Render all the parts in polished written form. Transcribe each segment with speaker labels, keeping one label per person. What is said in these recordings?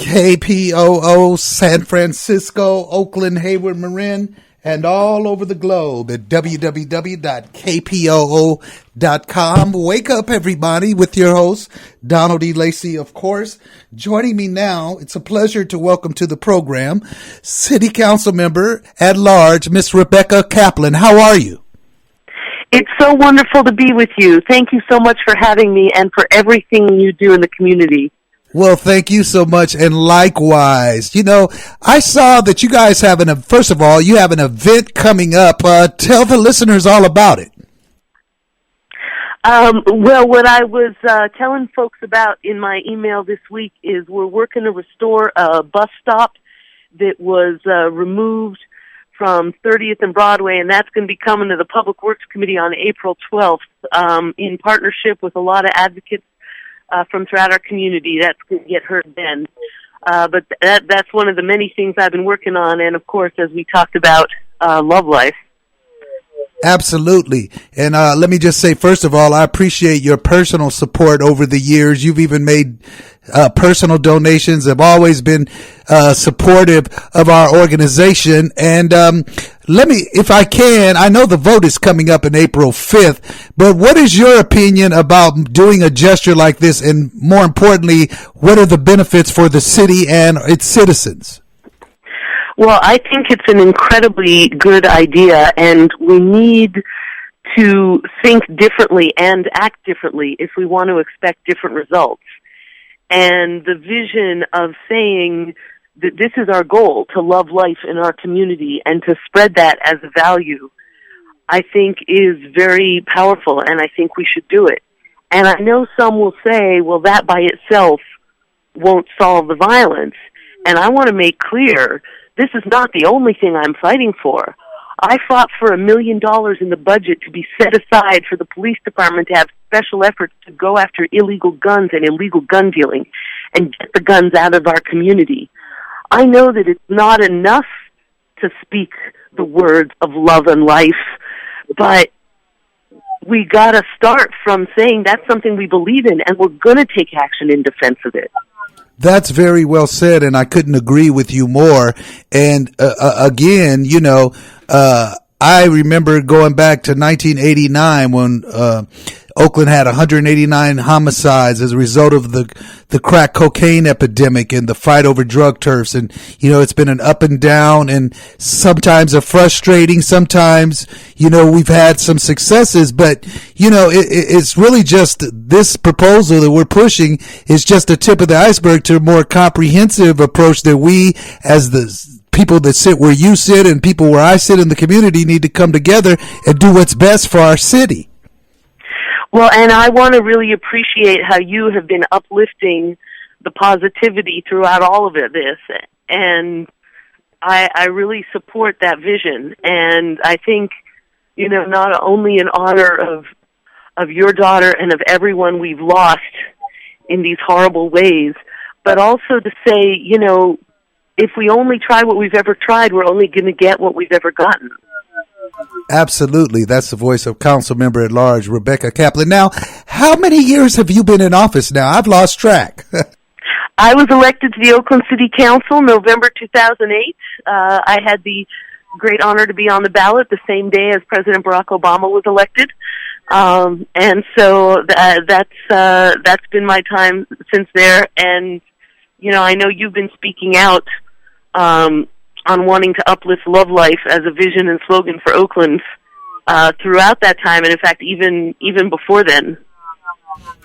Speaker 1: KPOO San Francisco, Oakland, Hayward, Marin, and all over the globe at www.kpoo.com. Wake up, everybody, with your host, Donald Lacy, of course. Joining me now, it's a pleasure to welcome to the program City Council Member at Large, Miss Rebecca Kaplan. How are you?
Speaker 2: It's so wonderful to be with you. Thank you so much for having me and for everything you do in the community.
Speaker 1: Well, thank you so much, and likewise. You know, I saw that you guys have first of all, you have an event coming up. Tell the listeners all about it.
Speaker 2: Well, what I was telling folks about in my email this week is we're working to restore a bus stop that was removed from 30th and Broadway, and that's going to be coming to the Public Works Committee on April 12th in partnership with a lot of advocates from throughout our community. That's going to get heard then. But that's one of the many things I've been working on, and of course, as we talked about, love life.
Speaker 1: Absolutely. And let me just say, first of all, I appreciate your personal support over the years. You've even made personal donations, have always been supportive of our organization. And let me, if I can, I know the vote is coming up in April 5th, but what is your opinion about doing a gesture like this? And more importantly, what are the benefits for the city and its citizens?
Speaker 2: Well, I think it's an incredibly good idea, and we need to think differently and act differently if we want to expect different results. And the vision of saying that this is our goal, to love life in our community and to spread that as a value, I think is very powerful, and I think we should do it. And I know some will say, well, that by itself won't solve the violence. And I want to make clear, this is not the only thing I'm fighting for. I fought for $1 million in the budget to be set aside for the police department to have special efforts to go after illegal guns and illegal gun dealing and get the guns out of our community. I know that it's not enough to speak the words of love and life, but we gotta start from saying that's something we believe in, and we're gonna take action in defense of it.
Speaker 1: That's very well said, and I couldn't agree with you more. And again, you know, I remember going back to 1989 when Oakland had 189 homicides as a result of the crack cocaine epidemic and the fight over drug turfs. And, you know, it's been an up and down, and sometimes a frustrating, sometimes, you know, we've had some successes, but, you know, it's really just this proposal that we're pushing is just a tip of the iceberg to a more comprehensive approach that we, as the people that sit where you sit and people where I sit in the community, need to come together and do what's best for our city.
Speaker 2: Well, and I want to really appreciate how you have been uplifting the positivity throughout all of this, and I really support that vision. And I think, you know, not only in honor of your daughter and of everyone we've lost in these horrible ways, but also to say, you know, if we only try what we've ever tried, we're only going to get what we've ever gotten.
Speaker 1: Absolutely. That's the voice of Council Member at Large, Rebecca Kaplan. Now, how many years have you been in office now? I've lost track.
Speaker 2: I was elected to the Oakland City Council November 2008. I had the great honor to be on the ballot the same day as President Barack Obama was elected. And so that's been my time since there. And, you know, I know you've been speaking out on wanting to uplift love life as a vision and slogan for Oakland throughout that time, and in fact, even before then.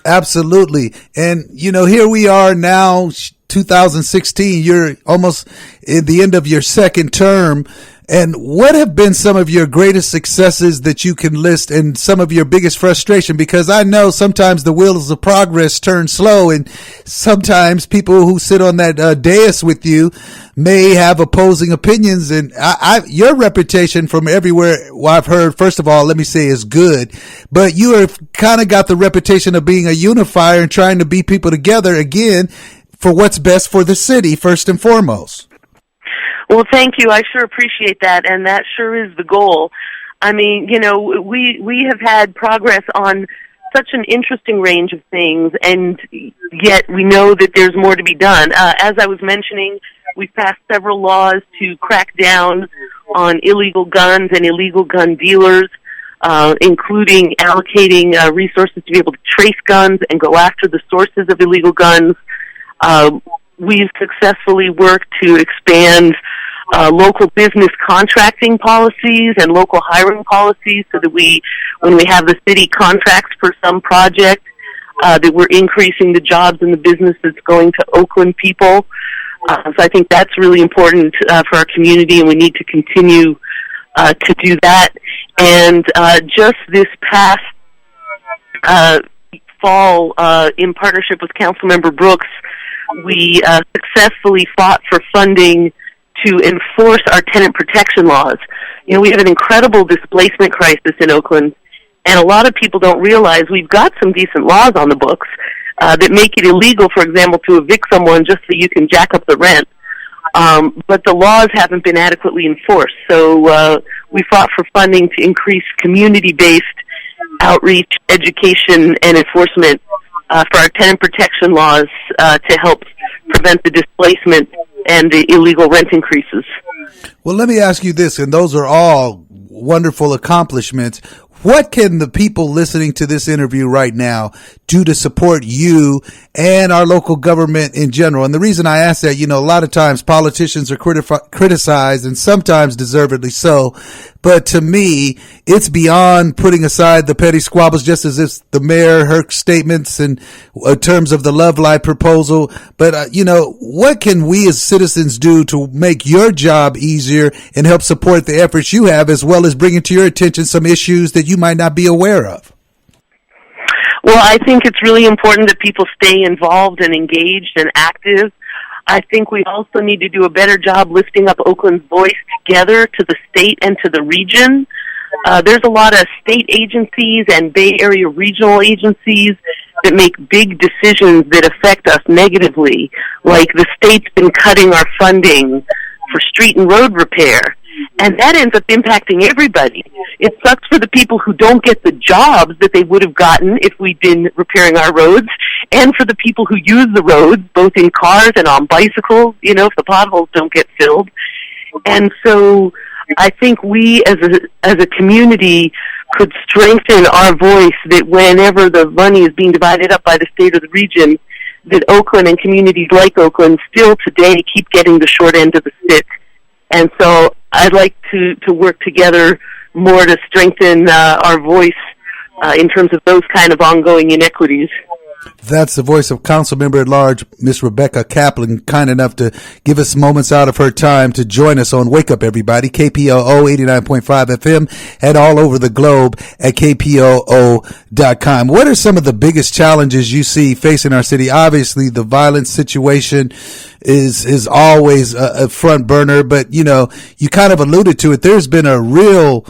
Speaker 1: Absolutely. And, you know, here we are now, 2016, you're almost at the end of your second term. And what have been some of your greatest successes that you can list and some of your biggest frustration? Because I know sometimes the wheels of progress turn slow, and sometimes people who sit on that dais with you may have opposing opinions. And your reputation from everywhere I've heard, first of all, let me say, is good. But you have kind of got the reputation of being a unifier and trying to beat people together, again, for what's best for the city, first and foremost.
Speaker 2: Well, thank you. I sure appreciate that, and that sure is the goal. I mean, you know, we have had progress on such an interesting range of things, and yet we know that there's more to be done. As I was mentioning, we've passed several laws to crack down on illegal guns and illegal gun dealers, including allocating resources to be able to trace guns and go after the sources of illegal guns. We've successfully worked to expand local business contracting policies and local hiring policies so that when we have the city contracts for some project, that we're increasing the jobs and the business that's going to Oakland people. So I think that's really important for our community, and we need to continue to do that. And just this past fall, in partnership with Councilmember Brooks, we successfully fought for funding to enforce our tenant protection laws. You know, we have an incredible displacement crisis in Oakland, and a lot of people don't realize we've got some decent laws on the books that make it illegal, for example, to evict someone just so you can jack up the rent. But the laws haven't been adequately enforced. So we fought for funding to increase community-based outreach, education, and enforcement for our tenant protection laws to help prevent the displacement and the illegal rent increases.
Speaker 1: Well, let me ask you this, and those are all wonderful accomplishments. What can the people listening to this interview right now do to support you and our local government in general? And the reason I ask that, you know, a lot of times politicians are criticized, and sometimes deservedly so. But to me, it's beyond putting aside the petty squabbles, just as if the mayor, her statements in terms of the Love Life proposal. But, you know, what can we as citizens do to make your job easier and help support the efforts you have, as well as bringing to your attention some issues that you might not be aware of?
Speaker 2: Well, I think it's really important that people stay involved and engaged and active. I think we also need to do a better job lifting up Oakland's voice together to the state and to the region. There's a lot of state agencies and Bay Area regional agencies that make big decisions that affect us negatively, like the state's been cutting our funding for street and road repair. And that ends up impacting everybody. It sucks for the people who don't get the jobs that they would have gotten if we'd been repairing our roads, and for the people who use the roads, both in cars and on bicycles, you know, if the potholes don't get filled. And so I think we as a community could strengthen our voice that whenever the money is being divided up by the state or the region, that Oakland and communities like Oakland still today keep getting the short end of the stick. And so I'd like to work together more to strengthen our voice in terms of those kind of ongoing inequities.
Speaker 1: That's the voice of Council Member at Large, Miss Rebecca Kaplan, kind enough to give us moments out of her time to join us on Wake Up Everybody, KPOO 89.5 FM, and all over the globe at KPOO.com. What are some of the biggest challenges you see facing our city? Obviously, the violence situation is always a front burner, but, you know, you kind of alluded to it. There's been a real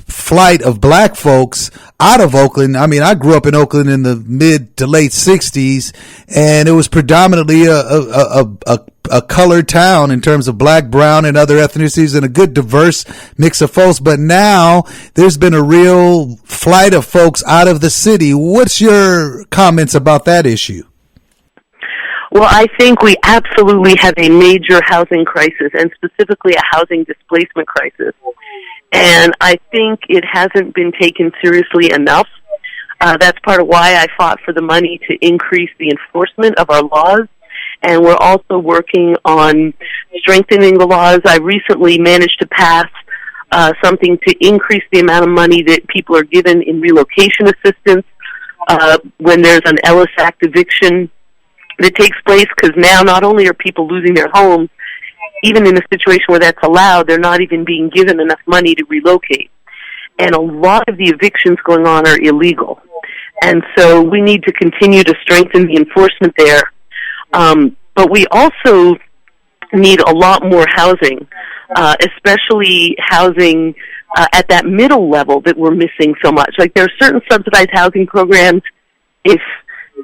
Speaker 1: flight of black folks out of Oakland. I mean, I grew up in Oakland in the mid to late 60s, and it was predominantly a colored town in terms of black, brown, and other ethnicities, and a good diverse mix of folks. But now there's been a real flight of folks out of the city. What's your comments about that issue?
Speaker 2: Well, I think we absolutely have a major housing crisis, and specifically a housing displacement crisis. And I think it hasn't been taken seriously enough. That's part of why I fought for the money to increase the enforcement of our laws. And we're also working on strengthening the laws. I recently managed to pass something to increase the amount of money that people are given in relocation assistance when there's an Ellis Act eviction that takes place, because now not only are people losing their homes, even in a situation where that's allowed, they're not even being given enough money to relocate. And a lot of the evictions going on are illegal. And so we need to continue to strengthen the enforcement there. But we also need a lot more housing, especially housing at that middle level that we're missing so much. Like, there are certain subsidized housing programs if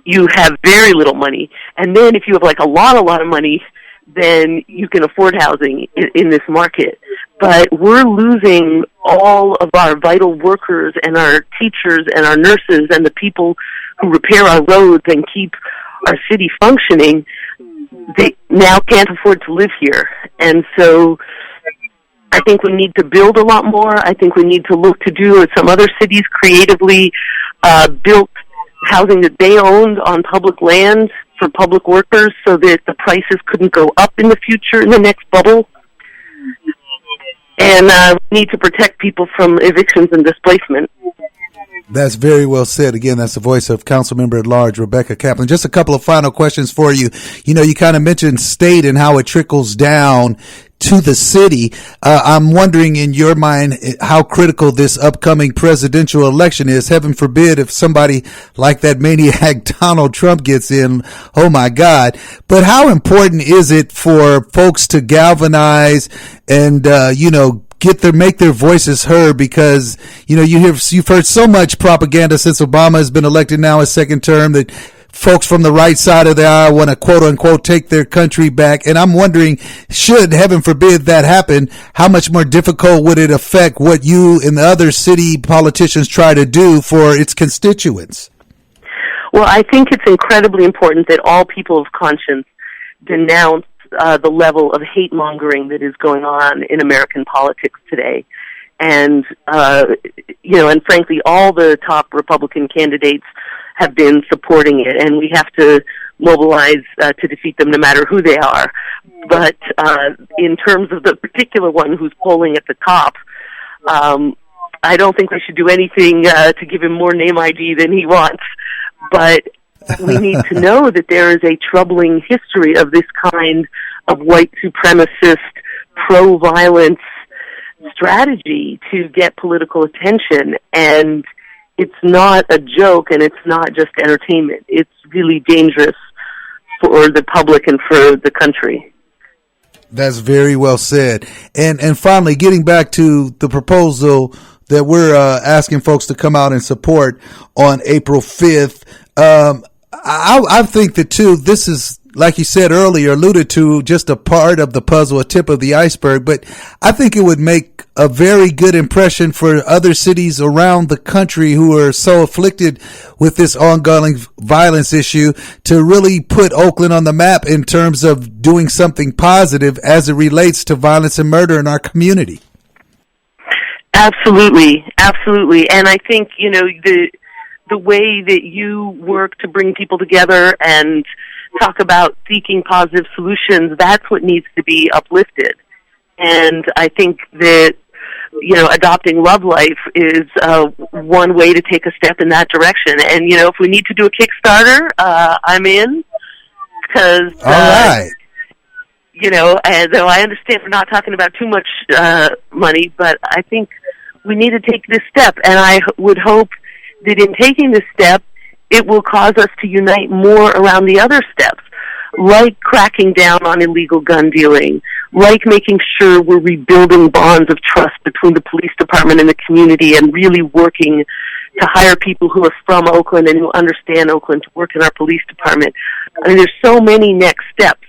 Speaker 2: you have very little money. And then if you have like a lot of money, then you can afford housing in this market. but we're losing all of our vital workers and our teachers and our nurses and the people who repair our roads and keep our city functioning. They now can't afford to live here. And so I think we need to build a lot more. I think we need to look to do what some other cities creatively built housing that they owned on public land for public workers so that the prices couldn't go up in the future in the next bubble. And we need to protect people from evictions and displacement.
Speaker 1: That's very well said. Again, that's the voice of Councilmember at Large, Rebecca Kaplan. Just a couple of final questions for you. You know, you kind of mentioned state and how it trickles down to the city. I'm wondering, in your mind, how critical this upcoming presidential election is. Heaven forbid if somebody like that maniac Donald Trump gets in. Oh my God. But how important is it for folks to galvanize and, make their voices heard? Because, you've heard so much propaganda since Obama has been elected now his second term that folks from the right side of the aisle want to quote unquote take their country back. And I'm wondering, should, heaven forbid, that happen, how much more difficult would it affect what you and the other city politicians try to do for its constituents?
Speaker 2: Well, I think it's incredibly important that all people of conscience denounce the level of hate-mongering that is going on in American politics today. And, and frankly, all the top Republican candidates have been supporting it, and we have to mobilize to defeat them no matter who they are. But in terms of the particular one who's polling at the top, I don't think we should do anything to give him more name ID than he wants. But we need to know that there is a troubling history of this kind of white supremacist, pro-violence strategy to get political attention. And it's not a joke, and it's not just entertainment. It's really dangerous for the public and for the country.
Speaker 1: That's very well said. And finally, getting back to the proposal that we're asking folks to come out and support on April 5th, I think that, too, this is, like you said earlier, alluded to, just a part of the puzzle, a tip of the iceberg. But I think it would make a very good impression for other cities around the country who are so afflicted with this ongoing violence issue to really put Oakland on the map in terms of doing something positive as it relates to violence and murder in our community.
Speaker 2: Absolutely. Absolutely. And I think, the way that you work to bring people together and talk about seeking positive solutions, that's what needs to be uplifted. And I think that, adopting Love Life is one way to take a step in that direction. And, if we need to do a Kickstarter, I'm in. Because,
Speaker 1: all right.
Speaker 2: Though I understand we're not talking about too much money, but I think we need to take this step. And I would hope that in taking this step, it will cause us to unite more around the other steps, like cracking down on illegal gun dealing, like making sure we're rebuilding bonds of trust between the police department and the community, and really working to hire people who are from Oakland and who understand Oakland to work in our police department. I mean, there's so many next steps,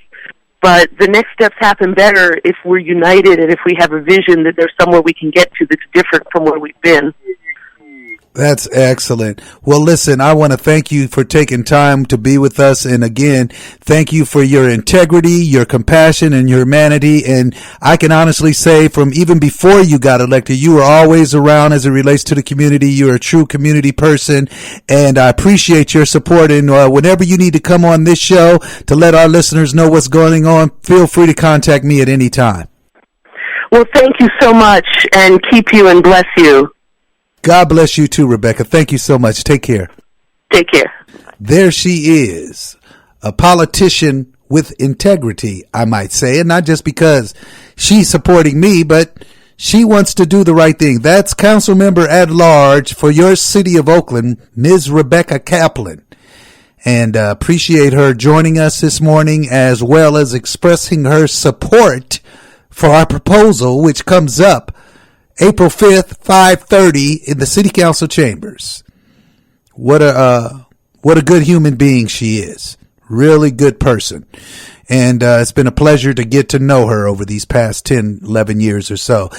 Speaker 2: but the next steps happen better if we're united and if we have a vision that there's somewhere we can get to that's different from where we've been.
Speaker 1: That's excellent. Well, listen, I want to thank you for taking time to be with us. And again, thank you for your integrity, your compassion, and your humanity. And I can honestly say, from even before you got elected, you were always around as it relates to the community. You're a true community person, and I appreciate your support. And whenever you need to come on this show to let our listeners know what's going on, feel free to contact me at any time.
Speaker 2: Well, thank you so much, and keep you and bless you.
Speaker 1: God bless you too, Rebecca. Thank you so much. Take care.
Speaker 2: Take care.
Speaker 1: There she is, a politician with integrity, I might say, and not just because she's supporting me, but she wants to do the right thing. That's council member at large for your city of Oakland, Ms. Rebecca Kaplan. And appreciate her joining us this morning, as well as expressing her support for our proposal, which comes up April 5th, 5:30 in the City Council chambers. What a good human being she is. Really good person. And it's been a pleasure to get to know her over these past 10, 11 years or so.